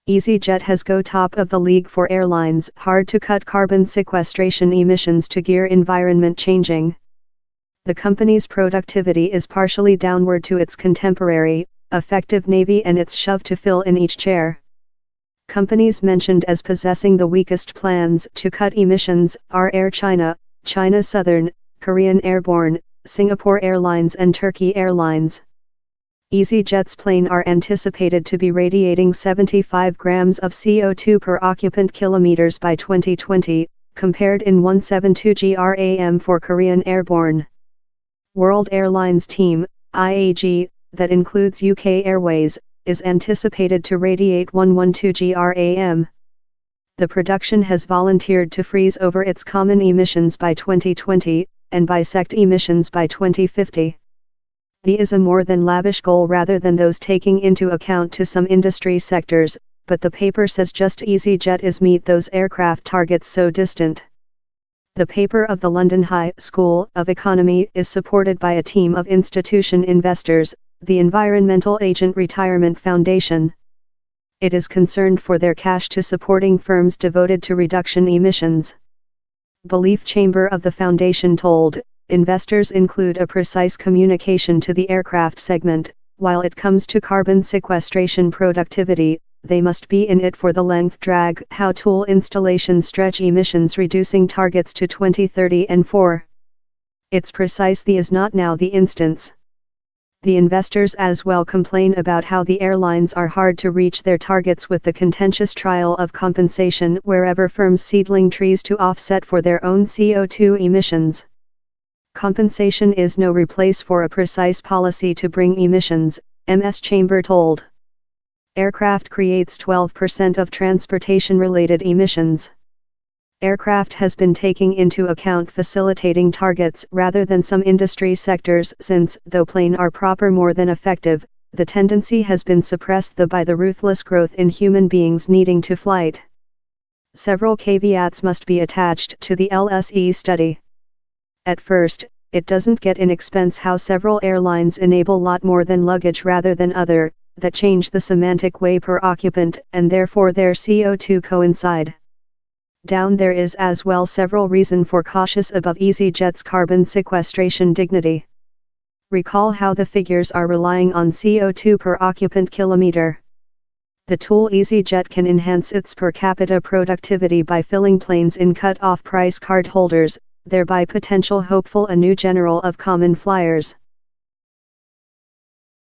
EasyJet has go top of the league for airlines hard to cut carbon sequestration emissions to gear environment changing. The company's productivity is partially downward to its contemporary, effective Navy and its shove to fill in each chair. Companies mentioned as possessing the weakest plans to cut emissions are Air China, China Southern, Korean Airborne, Singapore Airlines and Turkey Airlines. EasyJet's plane are anticipated to be radiating 75 grams of CO2 per occupant kilometers by 2020, compared in 172 gram for Korean Airborne. World Airlines team, IAG, that includes UK Airways, is anticipated to radiate 112 gram. The production has volunteered to freeze over its common emissions by 2020, and bisect emissions by 2050. The is a more than lavish goal rather than those taking into account to some industry sectors, but the paper says just EasyJet is meet those aircraft targets so distant. The paper of the London High School of Economy is supported by a team of institution investors, the Environmental Agent Retirement Foundation. It is concerned for their cash to supporting firms devoted to reduction emissions. Belief Chamber of the foundation told, investors include a precise communication to the aircraft segment, while it comes to carbon sequestration productivity, they must be in it for the length drag how tool installations stretch emissions reducing targets to 2030 and 4. It's precise the is not now the instance. The investors as well complain about how the airlines are hard to reach their targets with the contentious trial of compensation wherever firms seedling trees to offset for their own CO2 emissions. Compensation is no replace for a precise policy to bring emissions, MS Chamber told. Aircraft creates 12% of transportation-related emissions. Aircraft has been taking into account facilitating targets rather than some industry sectors since, though plane are proper more than effective, the tendency has been suppressed by the ruthless growth in human beings needing to flight. Several caveats must be attached to the LSE study. At first, it doesn't get in expense how several airlines enable lot more than luggage rather than other, that change the semantic way per occupant and therefore their CO2 coincide. Down there is as well several reason for cautious above EasyJet's carbon sequestration dignity. Recall how the figures are relying on CO2 per occupant kilometer. The tool EasyJet can enhance its per capita productivity by filling planes in cut-off price card holders, thereby potential hopeful a new general of common flyers.